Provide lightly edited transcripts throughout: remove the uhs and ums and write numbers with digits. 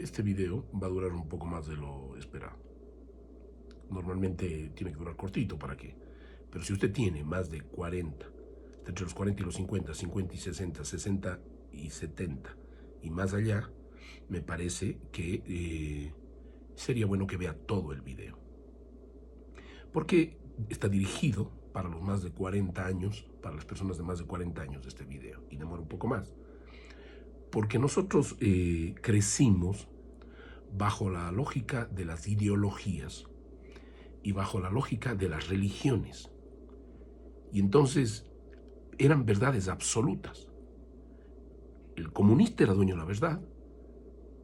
Este video va a durar un poco más de lo esperado. Normalmente tiene que durar cortito, ¿para qué? Pero si usted tiene más de 40, entre los 40 y los 50, 50 y 60, 60 y 70 y más allá, me parece que sería bueno que vea todo el video. Porque está dirigido para los más de 40 años, para las personas de más de 40 años este video, y demora un poco más. Porque nosotros crecimos bajo la lógica de las ideologías y bajo la lógica de las religiones. Y entonces eran verdades absolutas. El comunista era dueño de la verdad,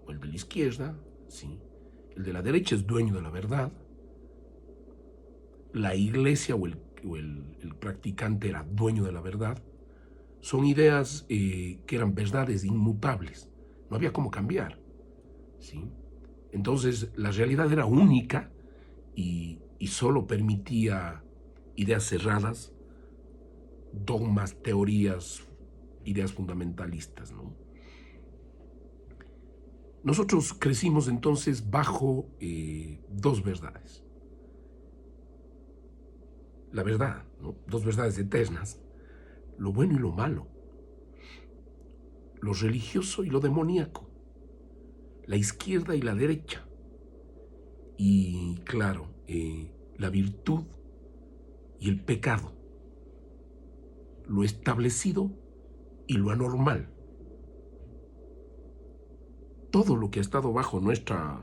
o el de la izquierda, ¿sí? El de la derecha es dueño de la verdad. La iglesia o el practicante era dueño de la verdad. Son ideas que eran verdades inmutables. No había cómo cambiar, ¿sí? Entonces la realidad era única y solo permitía ideas cerradas, dogmas, teorías, ideas fundamentalistas, ¿no? Nosotros crecimos entonces bajo dos verdades. La verdad, ¿no? Dos verdades eternas, lo bueno y lo malo, lo religioso y lo demoníaco, la izquierda y la derecha, y claro, la virtud y el pecado, lo establecido y lo anormal. Todo lo que ha estado bajo nuestra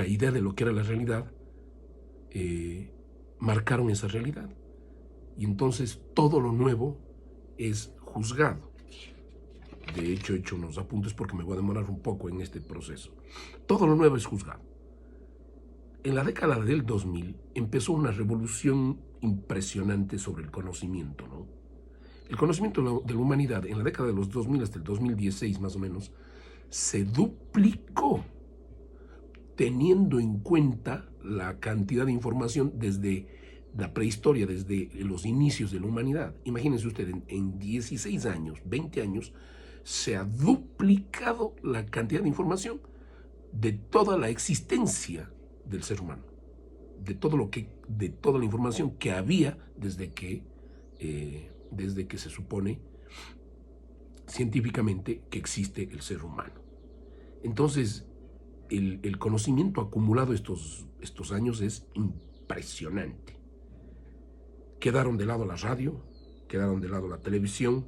idea de lo que era la realidad, marcaron esa realidad. Y entonces todo lo nuevo es juzgado. De hecho, he hecho unos apuntes porque me voy a demorar un poco en este proceso. Todo lo nuevo es juzgado. En la década del 2000 empezó una revolución impresionante sobre el conocimiento, ¿no? El conocimiento de la humanidad en la década de los 2000 hasta el 2016 más o menos se duplicó, teniendo en cuenta la cantidad de información desde la prehistoria, desde los inicios de la humanidad. Imagínense ustedes, en 16 años, 20 años, se ha duplicado la cantidad de información de toda la existencia del ser humano, de toda la información que había desde que se supone científicamente que existe el ser humano. Entonces, el conocimiento acumulado estos años es impresionante. Quedaron de lado la radio, quedaron de lado la televisión,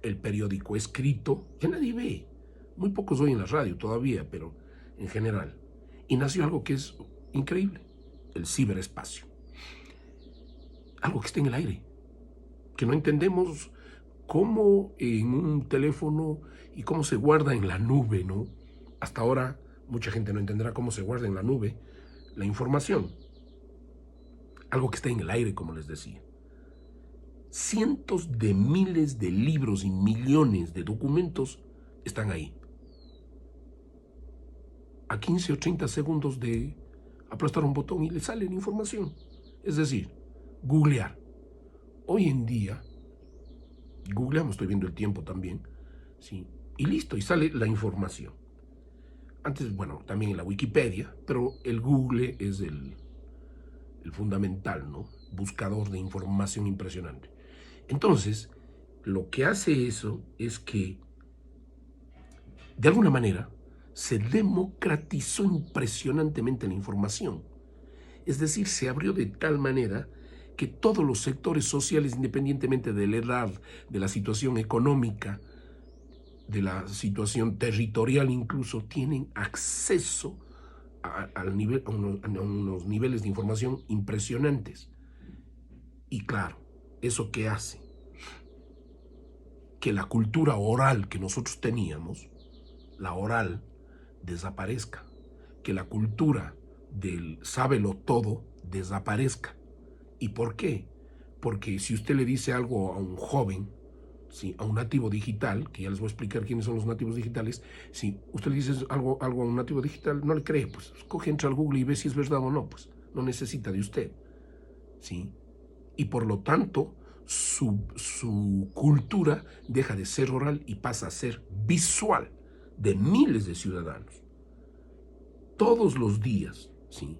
el periódico escrito, ya nadie ve. Muy pocos oyen la radio todavía, pero en general. Y nació algo que es increíble, el ciberespacio. Algo que está en el aire, que no entendemos cómo en un teléfono y cómo se guarda en la nube, ¿no? Hasta ahora mucha gente no entenderá cómo se guarda en la nube la información. Algo que está en el aire, como les decía. Cientos de miles de libros y millones de documentos están ahí. A 15 o 30 segundos de aplastar un botón y le sale la información. Es decir, googlear. Hoy en día, googleamos, estoy viendo el tiempo también, ¿sí? Y listo, y sale la información. Antes, bueno, también en la Wikipedia, pero el Google es el fundamental, ¿no? Buscador de información impresionante. Entonces, lo que hace eso es que, de alguna manera, se democratizó impresionantemente la información. Es decir, se abrió de tal manera que todos los sectores sociales, independientemente de la edad, de la situación económica, de la situación territorial incluso, tienen acceso a unos niveles de información impresionantes. Y claro, ¿eso qué hace? Que la cultura oral que nosotros teníamos, la oral, desaparezca. Que la cultura del sábelo todo desaparezca. ¿Y por qué? Porque si usted le dice algo a un joven, ¿sí?, a un nativo digital, que ya les voy a explicar quiénes son los nativos digitales, si usted le dice algo a un nativo digital, no le cree, pues coge, entra al Google y ve si es verdad o no, pues no necesita de usted, ¿sí? Y por lo tanto, su cultura deja de ser oral y pasa a ser visual. de miles de ciudadanos, todos los días, ¿sí?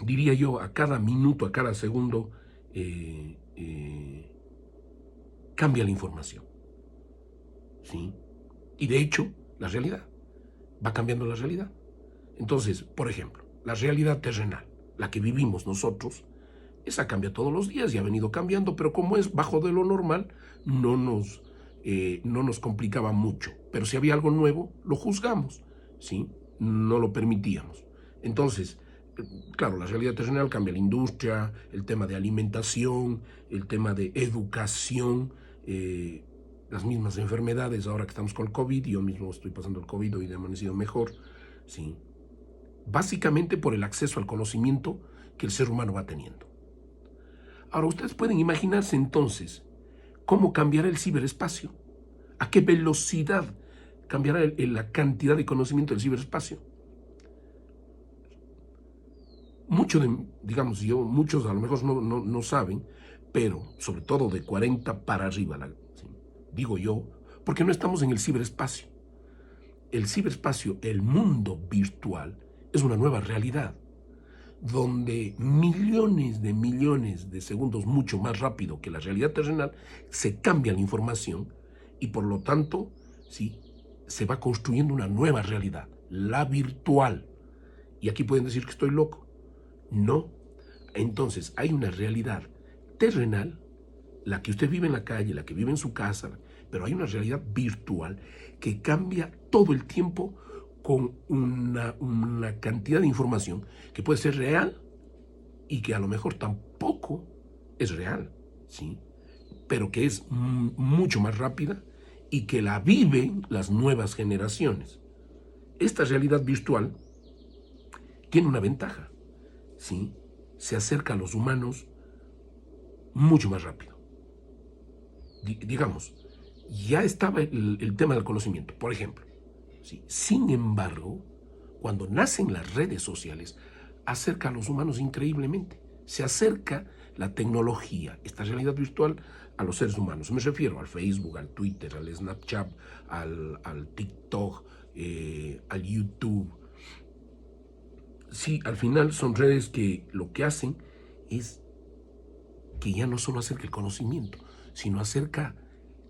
Diría yo, a cada minuto, a cada segundo, cambia la información, ¿sí? Y de hecho, la realidad, va cambiando la realidad. Entonces, por ejemplo, la realidad terrenal, la que vivimos nosotros, esa cambia todos los días y ha venido cambiando, pero como es bajo de lo normal, no nos complicaba mucho. Pero si había algo nuevo, lo juzgamos, ¿sí? No lo permitíamos. Entonces, claro, la realidad terrenal cambia la industria, el tema de alimentación, el tema de educación, las mismas enfermedades. Ahora que estamos con el COVID, yo mismo estoy pasando el COVID, hoy he amanecido mejor, ¿sí? Básicamente por el acceso al conocimiento que el ser humano va teniendo. Ahora, ustedes pueden imaginarse entonces cómo cambiará el ciberespacio, a qué velocidad cambiará la cantidad de conocimiento del ciberespacio. Muchos a lo mejor no saben, pero sobre todo de 40 para arriba, ¿sí? Digo yo, porque no estamos en el ciberespacio. El ciberespacio, el mundo virtual, es una nueva realidad, donde millones de segundos, mucho más rápido que la realidad terrenal, se cambia la información y por lo tanto, ¿sí?, se va construyendo una nueva realidad, la virtual. Y aquí pueden decir que estoy loco. No. Entonces, hay una realidad terrenal, la que usted vive en la calle, la que vive en su casa, pero hay una realidad virtual que cambia todo el tiempo con una cantidad de información que puede ser real y que a lo mejor tampoco es real, ¿sí? Pero que es mucho más rápida y que la viven las nuevas generaciones. Esta realidad virtual tiene una ventaja, ¿sí? Se acerca a los humanos mucho más rápido. Digamos, ya estaba el tema del conocimiento, por ejemplo, ¿sí? Sin embargo, cuando nacen las redes sociales, acerca a los humanos increíblemente. Se acerca la tecnología, esta realidad virtual, a los seres humanos. Me refiero al Facebook, al Twitter, al Snapchat, al TikTok, al YouTube. Sí, al final son redes que lo que hacen es que ya no solo acerca el conocimiento, sino acerca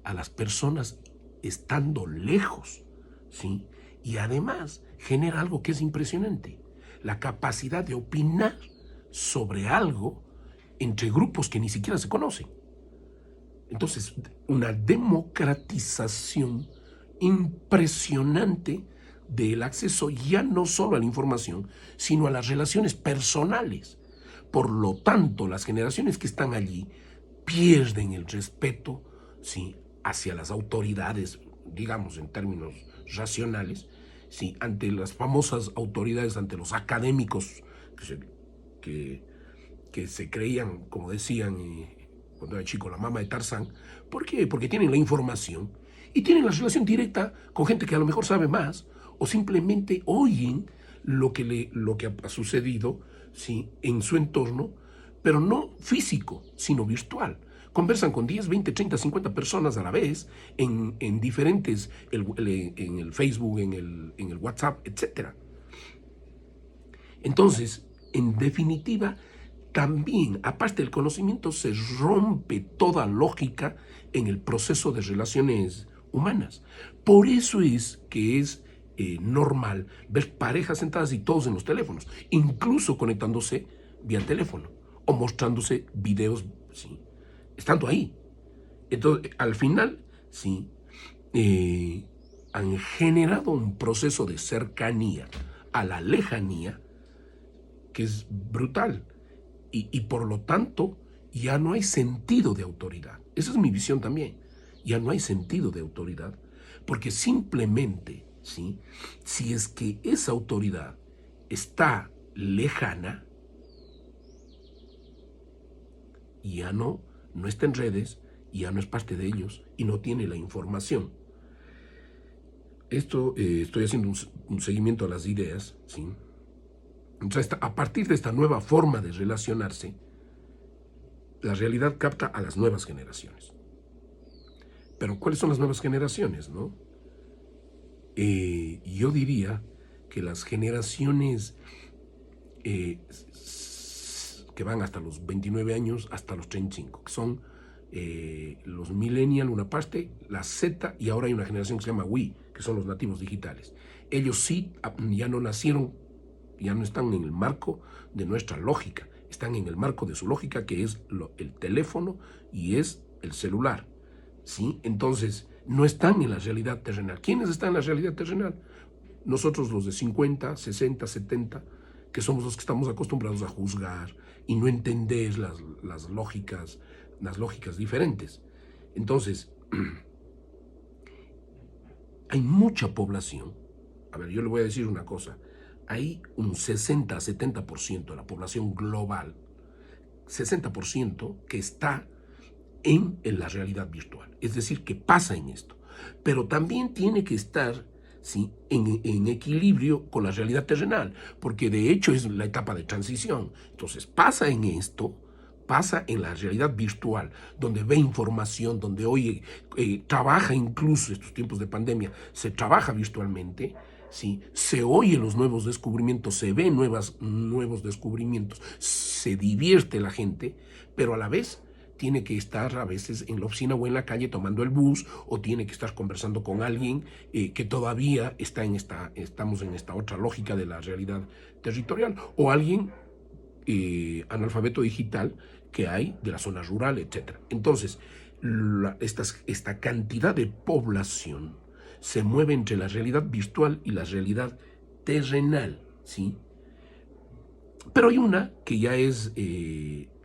a las personas estando lejos, ¿sí? Y además genera algo que es impresionante, la capacidad de opinar sobre algo entre grupos que ni siquiera se conocen. Entonces, una democratización impresionante del acceso ya no solo a la información, sino a las relaciones personales. Por lo tanto, las generaciones que están allí pierden el respeto, ¿sí?, hacia las autoridades, digamos en términos racionales, ¿sí?, ante las famosas autoridades, ante los académicos que se creían, como decían cuando era chico, la mamá de Tarzán. ¿Por qué? Porque tienen la información y tienen la relación directa con gente que a lo mejor sabe más o simplemente oyen lo que ha sucedido, ¿sí?, en su entorno, pero no físico, sino virtual. Conversan con 10, 20, 30, 50 personas a la vez en diferentes, en el Facebook, en el WhatsApp, etc. Entonces, en definitiva, también, aparte del conocimiento, se rompe toda lógica en el proceso de relaciones humanas. Por eso es que es normal ver parejas sentadas y todos en los teléfonos, incluso conectándose vía teléfono o mostrándose videos, ¿sí?, estando ahí. Entonces, al final, sí, han generado un proceso de cercanía a la lejanía que es brutal. Y por lo tanto, ya no hay sentido de autoridad. Esa es mi visión también. Ya no hay sentido de autoridad, porque simplemente, ¿sí?, si es que esa autoridad está lejana, ya no está en redes, ya no es parte de ellos y no tiene la información. Esto estoy haciendo un seguimiento a las ideas, ¿sí? Entonces, a partir de esta nueva forma de relacionarse, la realidad capta a las nuevas generaciones. Pero ¿cuáles son las nuevas generaciones, no? yo diría que las generaciones que van hasta los 29 años hasta los 35, que son los millennial una parte, la Z, y ahora hay una generación que se llama Y, que son los nativos digitales. Ellos sí ya no nacieron, ya no están en el marco de nuestra lógica, están en el marco de su lógica, que es el teléfono y es el celular, ¿sí? Entonces, no están en la realidad terrenal. ¿Quiénes están en la realidad terrenal? Nosotros, los de 50, 60, 70, que somos los que estamos acostumbrados a juzgar y no entender las lógicas diferentes. Entonces, hay mucha población. A ver, yo le voy a decir una cosa. Hay un 60 a 70% de la población global, 60% que está en la realidad virtual. Es decir, que pasa en esto. Pero también tiene que estar, ¿sí?, en equilibrio con la realidad terrenal, porque de hecho es la etapa de transición. Entonces pasa en esto, pasa en la realidad virtual, donde ve información, donde oye, trabaja incluso estos tiempos de pandemia, se trabaja virtualmente, ¿sí? Se oye los nuevos descubrimientos, se ven nuevos descubrimientos, se divierte la gente, pero a la vez tiene que estar a veces en la oficina o en la calle tomando el bus, o tiene que estar conversando con alguien que todavía estamos en esta otra lógica de la realidad territorial, o alguien analfabeto digital que hay de la zona rural, etc. Entonces, esta cantidad de población se mueve entre la realidad virtual y la realidad terrenal, ¿sí? Pero hay una que ya es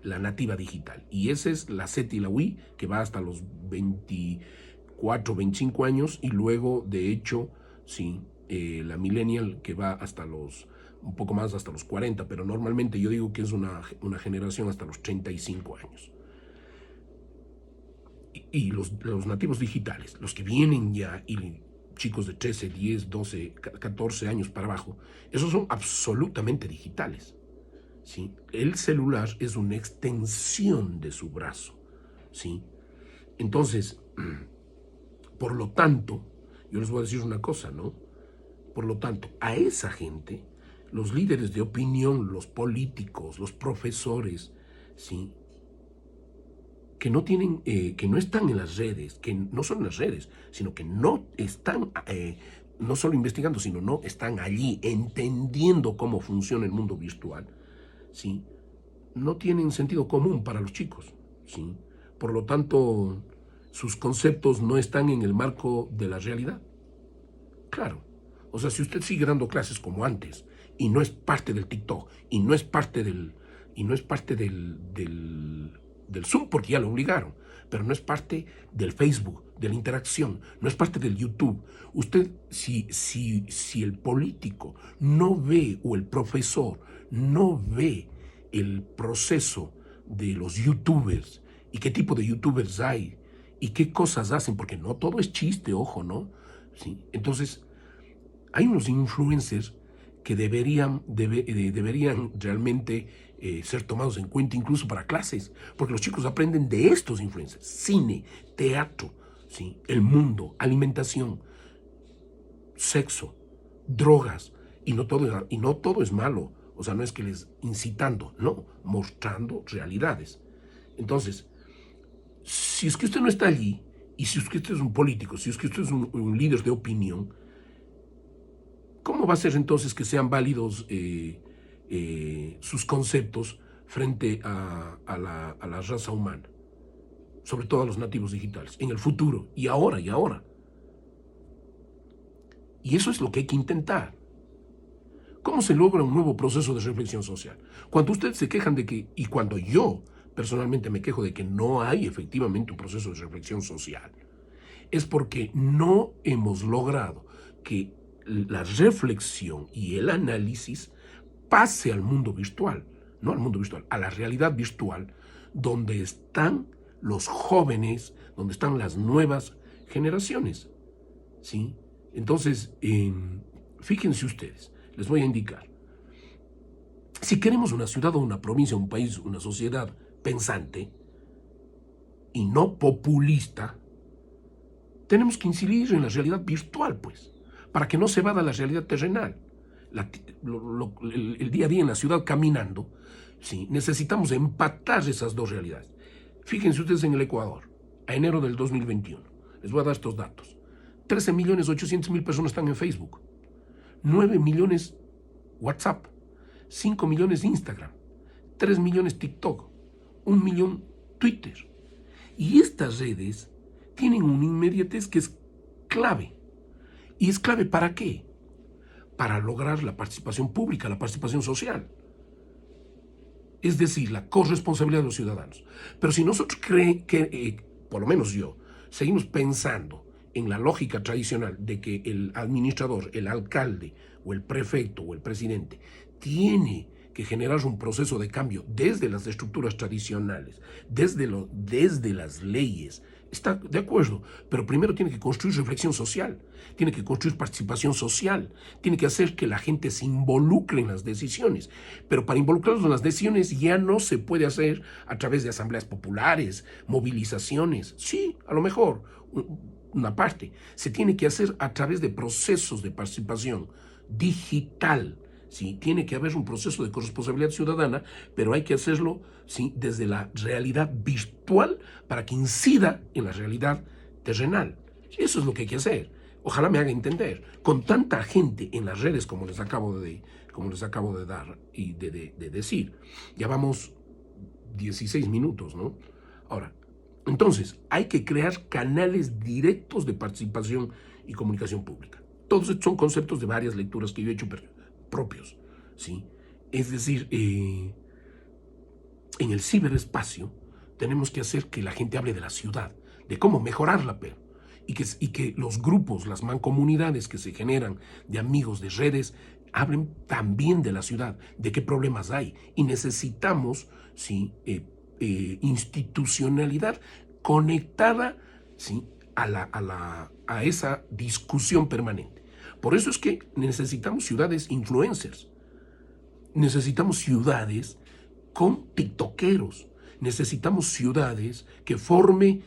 la nativa digital, y esa es la Z y la Y, que va hasta los 24, 25 años, y luego, de hecho, sí, la millennial, que va hasta un poco más, hasta los 40, pero normalmente yo digo que es una generación hasta los 35 años. Y los nativos digitales, los que vienen ya, y chicos de 13, 10, 12, 14 años para abajo, esos son absolutamente digitales, ¿sí? El celular es una extensión de su brazo, ¿sí? Entonces, por lo tanto, yo les voy a decir una cosa, ¿no? Por lo tanto, a esa gente, los líderes de opinión, los políticos, los profesores, ¿sí?, que no tienen, que no están en las redes, que no son en las redes, sino que no están, no solo investigando, sino no están allí entendiendo cómo funciona el mundo virtual, ¿sí?, no tienen sentido común para los chicos, ¿sí? Por lo tanto, sus conceptos no están en el marco de la realidad. Claro, o sea, si usted sigue dando clases como antes y no es parte del TikTok y no es parte del Zoom, porque ya lo obligaron, pero no es parte del Facebook, de la interacción, no es parte del YouTube. Usted, si el político no ve, o el profesor no ve el proceso de los youtubers y qué tipo de youtubers hay y qué cosas hacen, porque no todo es chiste, ojo, ¿no? ¿Sí? Entonces, hay unos influencers que deberían realmente ser tomados en cuenta incluso para clases, porque los chicos aprenden de estos influencers: cine, teatro, ¿sí?, el mundo, alimentación, sexo, drogas, y no todo es malo. O sea, no es que les incitando, no, mostrando realidades. Entonces, si es que usted no está allí, y si es que usted es un político, si es que usted es un líder de opinión, ¿cómo va a ser entonces que sean válidos sus conceptos frente a la raza humana, sobre todo a los nativos digitales, en el futuro, y ahora? Y eso es lo que hay que intentar. ¿Cómo se logra un nuevo proceso de reflexión social? Cuando ustedes se quejan de que, y cuando yo personalmente me quejo de que no hay efectivamente un proceso de reflexión social, es porque no hemos logrado que la reflexión y el análisis pase al mundo virtual, no al mundo virtual, a la realidad virtual, donde están los jóvenes, donde están las nuevas generaciones, ¿sí? Entonces, fíjense ustedes, les voy a indicar. Si queremos una ciudad o una provincia, un país, una sociedad pensante y no populista, tenemos que incidir en la realidad virtual, pues, para que no se vada la realidad terrenal. El día a día en la ciudad caminando, ¿sí? Necesitamos empatar esas dos realidades. Fíjense ustedes en el Ecuador, a enero del 2021. Les voy a dar estos datos. 13.800.000 personas están en Facebook, 9 millones WhatsApp, 5 millones Instagram, 3 millones TikTok, 1 millón Twitter. Y estas redes tienen una inmediatez que es clave. ¿Y es clave para qué? Para lograr la participación pública, la participación social. Es decir, la corresponsabilidad de los ciudadanos. Pero si nosotros por lo menos yo, seguimos pensando en la lógica tradicional de que el administrador, el alcalde o el prefecto o el presidente tiene que generar un proceso de cambio desde las estructuras tradicionales, desde las leyes, está de acuerdo, pero primero tiene que construir reflexión social, tiene que construir participación social, tiene que hacer que la gente se involucre en las decisiones, pero para involucrarlos en las decisiones ya no se puede hacer a través de asambleas populares, movilizaciones, sí, a lo mejor, una parte, se tiene que hacer a través de procesos de participación digital. Sí, tiene que haber un proceso de corresponsabilidad ciudadana, pero hay que hacerlo, sí, desde la realidad virtual para que incida en la realidad terrenal. Eso es lo que hay que hacer. Ojalá me haga entender. Con tanta gente en las redes como les acabo de dar y de decir, ya vamos 16 minutos, ¿no? Ahora, entonces, hay que crear canales directos de participación y comunicación pública. Todos estos son conceptos de varias lecturas que yo he hecho propios, ¿sí? Es decir, en el ciberespacio tenemos que hacer que la gente hable de la ciudad, de cómo mejorarla, pero y que los grupos, las mancomunidades que se generan de amigos de redes, hablen también de la ciudad, de qué problemas hay. Y necesitamos, ¿sí? Institucionalidad conectada, ¿sí? a esa discusión permanente. Por eso es que necesitamos ciudades influencers, necesitamos ciudades con tiktokeros, necesitamos ciudades que forme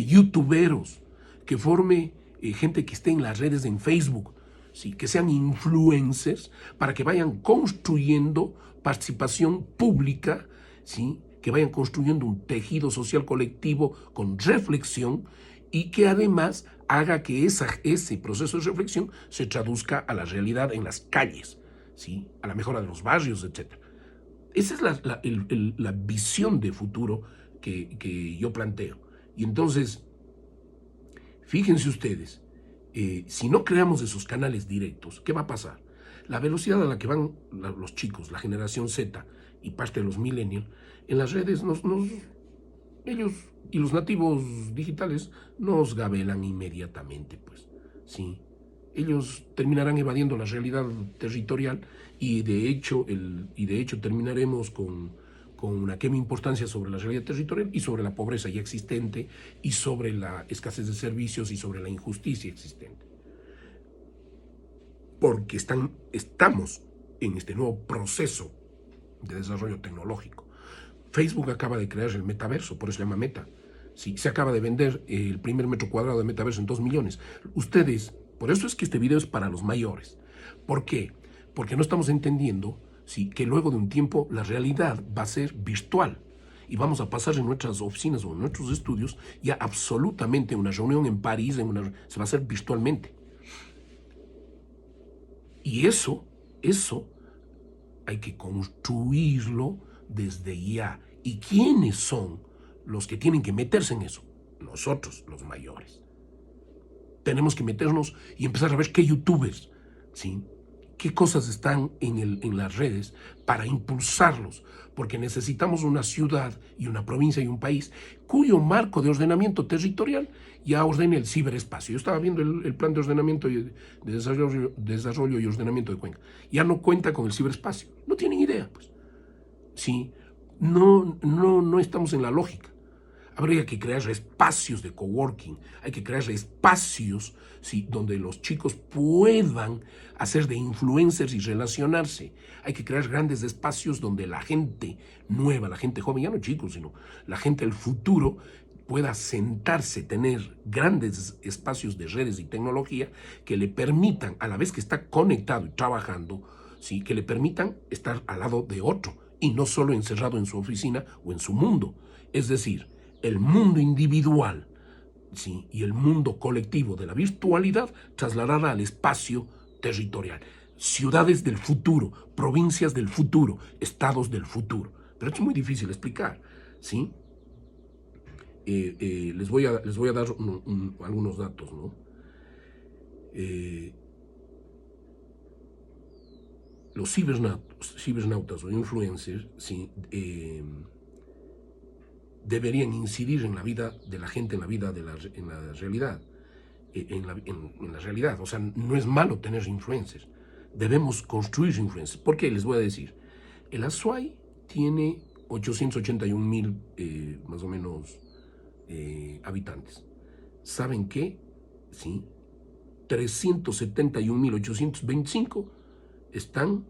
youtuberos, que forme gente que esté en las redes en Facebook, ¿sí? Que sean influencers para que vayan construyendo participación pública, ¿sí? Que vayan construyendo un tejido social colectivo con reflexión y que además haga que ese proceso de reflexión se traduzca a la realidad en las calles, ¿sí? A la mejora de los barrios, etc. Esa es la visión de futuro que yo planteo. Y entonces, fíjense ustedes, si no creamos esos canales directos, ¿qué va a pasar? La velocidad a la que van los chicos, la generación Z y parte de los millennials, en las redes ellos y los nativos digitales nos gabelan inmediatamente, pues, ¿sí? Ellos terminarán evadiendo la realidad territorial y de hecho terminaremos con una quema importancia sobre la realidad territorial y sobre la pobreza ya existente y sobre la escasez de servicios y sobre la injusticia existente. Porque estamos en este nuevo proceso de desarrollo tecnológico. Facebook acaba de crear el metaverso, por eso se llama Meta. Sí, se acaba de vender el primer metro cuadrado de metaverso en 2 millones. Ustedes, por eso es que este video es para los mayores. ¿Por qué? Porque no estamos entendiendo, sí, que luego de un tiempo la realidad va a ser virtual y vamos a pasar en nuestras oficinas o en nuestros estudios ya absolutamente una reunión en París se va a hacer virtualmente. Y eso hay que construirlo desde ya. ¿Y quiénes son los que tienen que meterse en eso? Nosotros, los mayores. Tenemos que meternos y empezar a ver qué youtubers, ¿sí? Qué cosas están en las redes para impulsarlos, porque necesitamos una ciudad y una provincia y un país cuyo marco de ordenamiento territorial ya ordene el ciberespacio. Yo estaba viendo el plan de ordenamiento y de desarrollo y ordenamiento de Cuenca. Ya no cuenta con el ciberespacio. No tienen idea, pues. Sí, no estamos en la lógica. Habría que crear espacios de coworking, hay que crear espacios, sí, donde los chicos puedan hacer de influencers y relacionarse. Hay que crear grandes espacios donde la gente nueva, la gente joven, ya no chicos, sino la gente del futuro, pueda sentarse, tener grandes espacios de redes y tecnología que le permitan, a la vez que está conectado y trabajando, ¿sí?, que le permitan estar al lado de otro y no solo encerrado en su oficina o en su mundo. Es decir, el mundo individual, ¿sí?, y el mundo colectivo de la virtualidad trasladará al espacio territorial. Ciudades del futuro, provincias del futuro, estados del futuro. Pero esto es muy difícil explicar, ¿sí? Les voy a dar algunos datos, ¿no? Los cibernautas o influencers, ¿sí?, deberían incidir en la vida de la gente, en la vida de en la realidad. En la realidad, o sea, no es malo tener influencers. Debemos construir influencers. ¿Por qué? Les voy a decir. El Azuay tiene 881.000 más o menos habitantes. ¿Saben qué? Sí, 371.825 están,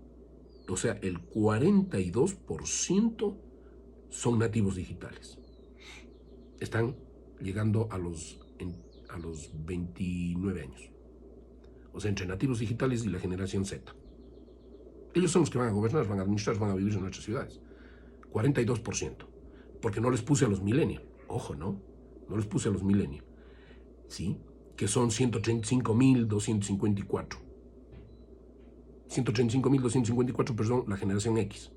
o sea, el 42% son nativos digitales. Están llegando a los 29 años. O sea, entre nativos digitales y la generación Z. Ellos son los que van a gobernar, van a administrar, van a vivir en nuestras ciudades. 42%. Porque no les puse a los millennials. Ojo, ¿no? No les puse a los millennials. ¿Sí? Que son 135.254. 135.254, perdón, la generación X.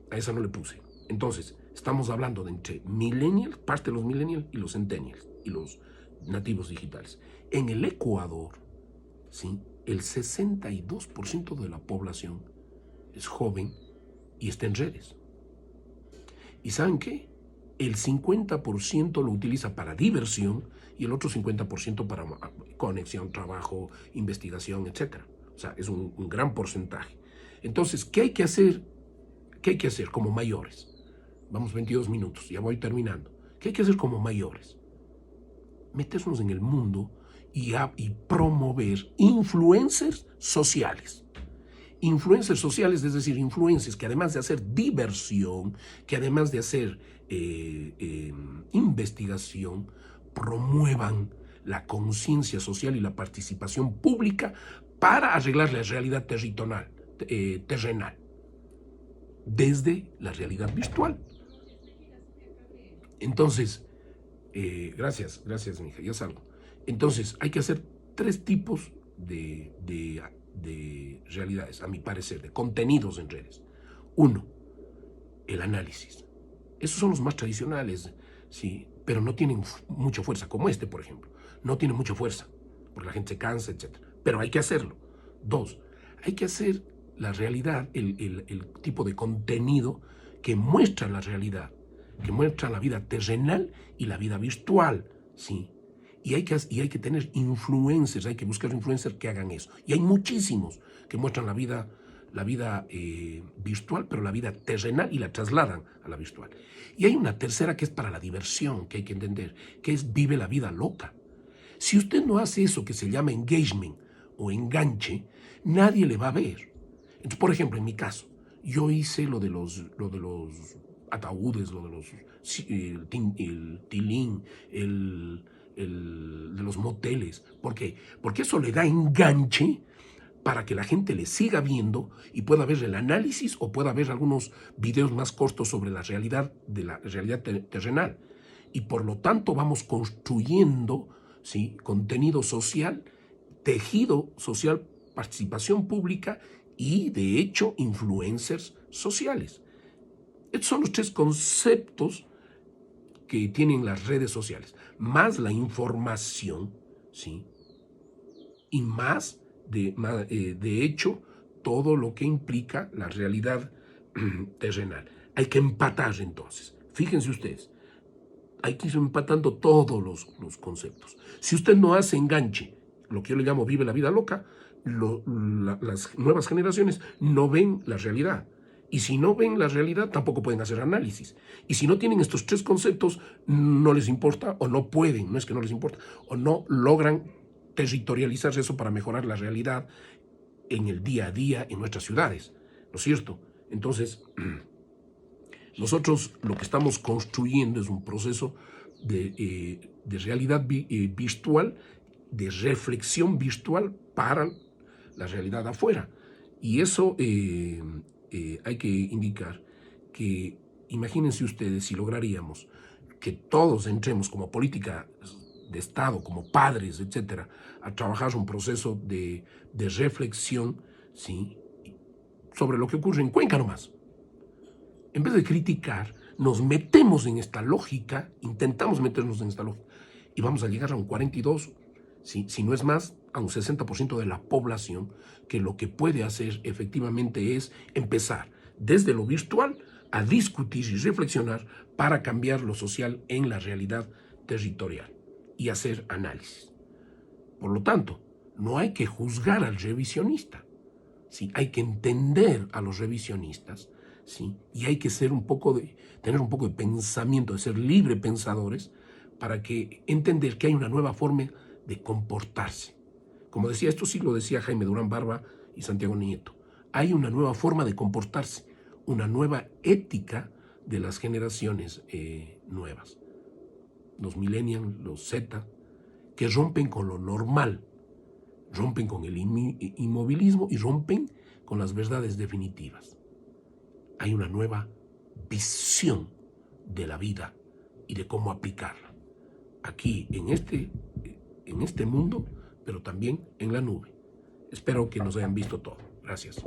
A esa no le puse. Entonces, estamos hablando de entre millennials, parte de los millennials, y los centennials, y los nativos digitales. En el Ecuador, ¿sí?, el 62% de la población es joven y está en redes. ¿Y saben qué? El 50% lo utiliza para diversión y el otro 50% para conexión, trabajo, investigación, etc. O sea, es un gran porcentaje. Entonces, ¿qué hay que hacer? ¿Qué hay que hacer como mayores? Vamos, 22 minutos, ya voy terminando. ¿Qué hay que hacer como mayores? Meternos en el mundo y promover influencers sociales. Influencers sociales, es decir, influencers que además de hacer diversión, que además de hacer investigación, promuevan la conciencia social y la participación pública para arreglar la realidad terrenal, desde la realidad virtual. Entonces, gracias, mija, ya salgo. Entonces, hay que hacer 3 tipos de realidades, a mi parecer, de contenidos en redes. 1, el análisis. Esos son los más tradicionales, sí, pero no tienen mucha fuerza, como este, por ejemplo. No tiene mucha fuerza, porque la gente se cansa, etc. Pero hay que hacerlo. 2, hay que hacer la realidad, el tipo de contenido que muestra la realidad, que muestra la vida terrenal y la vida virtual, ¿sí? Y hay que tener influencers, hay que buscar influencers que hagan eso. Y hay muchísimos que muestran la vida virtual, pero la vida terrenal y la trasladan a la virtual. Y hay una tercera que es para la diversión, que hay que entender, que es vive la vida loca. Si usted no hace eso que se llama engagement o enganche, nadie le va a ver. Entonces, por ejemplo, en mi caso, yo hice lo de los ataúdes, lo de los el tilín, de los moteles. ¿Por qué? Porque eso le da enganche para que la gente le siga viendo y pueda ver el análisis o pueda ver algunos videos más cortos sobre la realidad terrenal. Y por lo tanto vamos construyendo, ¿sí?, contenido social, tejido social, participación pública y, de hecho, influencers sociales. Estos son los 3 conceptos que tienen las redes sociales, más la información, ¿sí?, y más, de hecho, todo lo que implica la realidad terrenal. Hay que empatar, entonces. Fíjense ustedes, hay que ir empatando todos los conceptos. Si usted no hace enganche, lo que yo le llamo vive la vida loca, las nuevas generaciones no ven la realidad. Y si no ven la realidad, tampoco pueden hacer análisis. Y si no tienen estos 3 conceptos, no les importa o no pueden, no es que no les importa, o no logran territorializar eso para mejorar la realidad en el día a día en nuestras ciudades, ¿no es cierto? Entonces, nosotros lo que estamos construyendo es un proceso de realidad virtual, de reflexión virtual para la realidad afuera. Y eso hay que indicar que, imagínense ustedes, si lograríamos que todos entremos como política de Estado, como padres, etcétera, a trabajar un proceso de reflexión, ¿sí?, sobre lo que ocurre en Cuenca nomás. En vez de criticar, nos metemos en esta lógica, intentamos meternos en esta lógica, y vamos a llegar a un 42, si no es más, a un 60% de la población, que lo que puede hacer efectivamente es empezar desde lo virtual a discutir y reflexionar para cambiar lo social en la realidad territorial y hacer análisis. Por lo tanto, no hay que juzgar al revisionista, ¿sí? Hay que entender a los revisionistas, ¿sí? Y hay que tener un poco de pensamiento, de ser libre pensadores, para que entender que hay una nueva forma de comportarse. Como decía, esto sí lo decía Jaime Durán Barba y Santiago Nieto, hay una nueva forma de comportarse, una nueva ética de las generaciones nuevas, los millennials, los Z, que rompen con lo normal, rompen con el inmovilismo y rompen con las verdades definitivas. Hay una nueva visión de la vida y de cómo aplicarla. Aquí, en este mundo, pero también en la nube. Espero que nos hayan visto todo. Gracias.